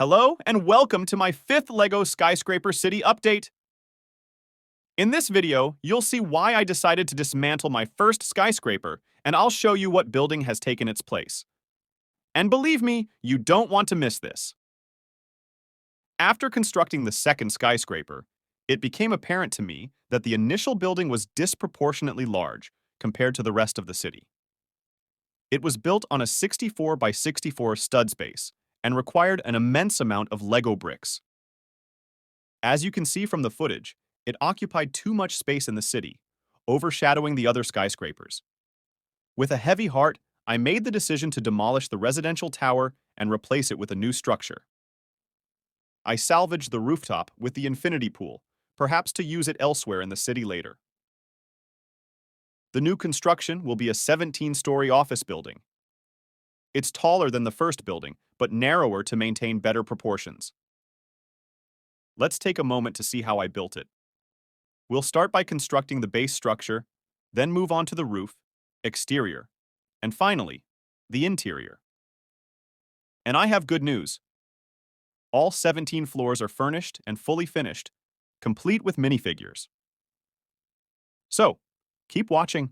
Hello and welcome to my 5th LEGO Skyscraper City update. In this video, you'll see why I decided to dismantle my first skyscraper, and I'll show you what building has taken its place. And believe me, you don't want to miss this. After constructing the second skyscraper, it became apparent to me that the initial building was disproportionately large compared to the rest of the city. It was built on a 64 by 64 stud space, and required an immense amount of Lego bricks. As you can see from the footage, it occupied too much space in the city, overshadowing the other skyscrapers. With a heavy heart, I made the decision to demolish the residential tower and replace it with a new structure. I salvaged the rooftop with the infinity pool, perhaps to use it elsewhere in the city later. The new construction will be a 17-story office building. It's taller than the first building, but narrower to maintain better proportions. Let's take a moment to see how I built it. We'll start by constructing the base structure, then move on to the roof, exterior, and finally, the interior. And I have good news. All 17 floors are furnished and fully finished, complete with minifigures. So, keep watching.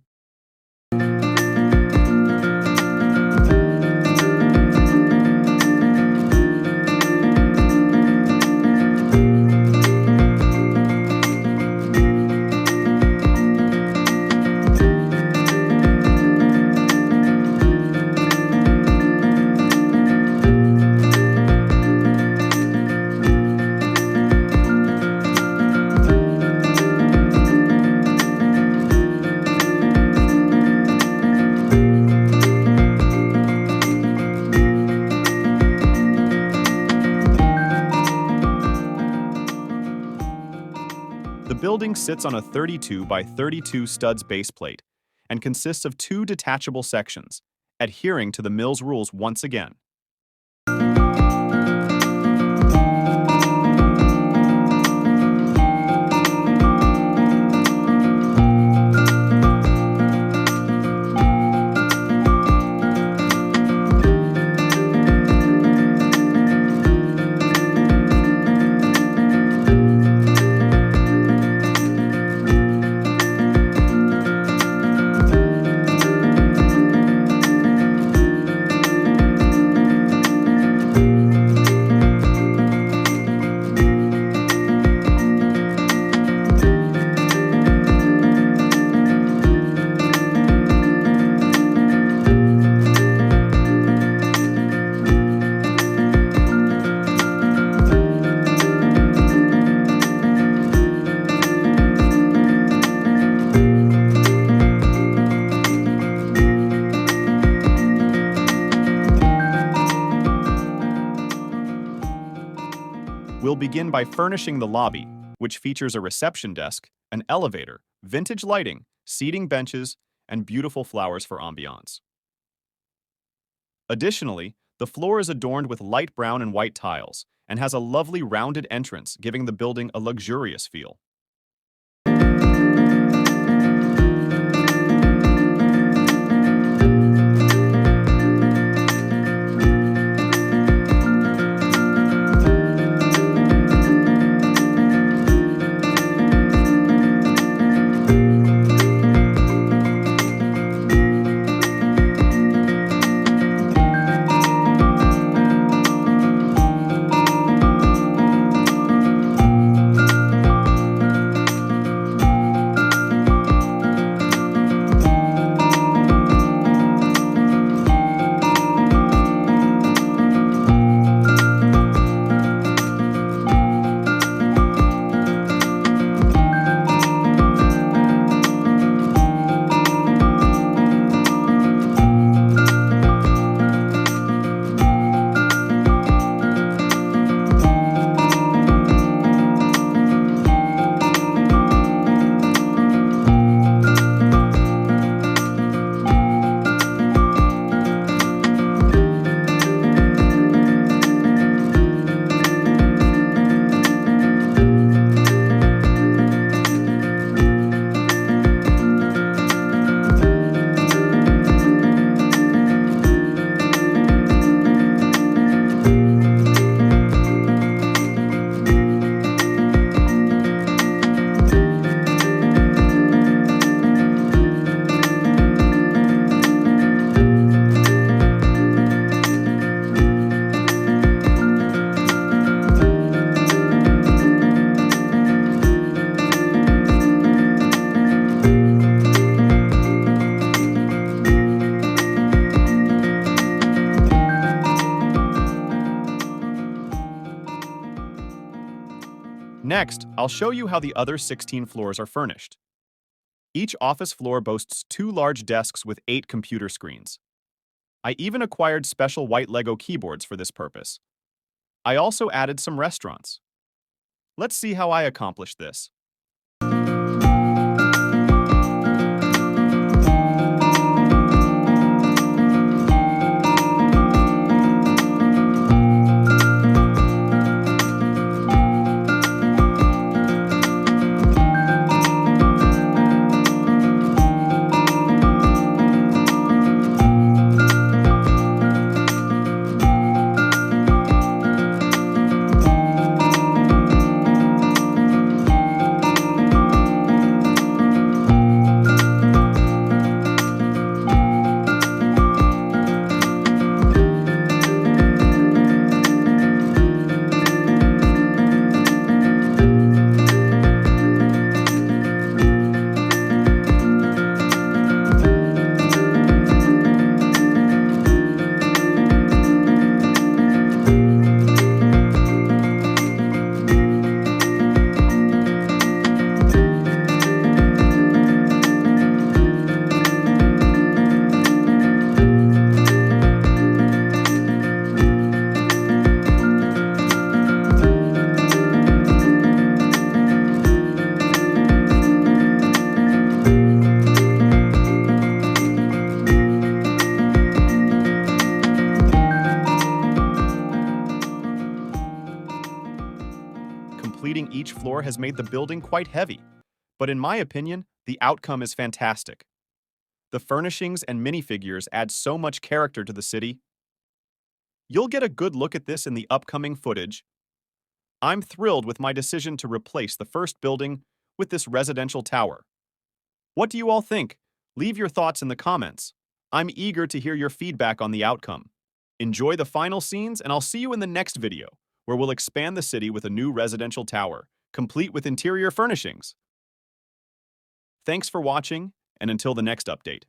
The building sits on a 32 by 32 studs base plate and consists of 2 detachable sections, adhering to the Mills rules once again. We'll begin by furnishing the lobby, which features a reception desk, an elevator, vintage lighting, seating benches, and beautiful flowers for ambiance. Additionally, the floor is adorned with light brown and white tiles and has a lovely rounded entrance, giving the building a luxurious feel. Next, I'll show you how the other 16 floors are furnished. Each office floor boasts 2 large desks with 8 computer screens. I even acquired special white Lego keyboards for this purpose. I also added some restaurants. Let's see how I accomplished this. Completing each floor has made the building quite heavy, but in my opinion, the outcome is fantastic. The furnishings and minifigures add so much character to the city. You'll get a good look at this in the upcoming footage. I'm thrilled with my decision to replace the first building with this residential tower. What do you all think? Leave your thoughts in the comments. I'm eager to hear your feedback on the outcome. Enjoy the final scenes, and I'll see you in the next video, where we'll expand the city with a new residential tower, complete with interior furnishings. Thanks for watching, and until the next update.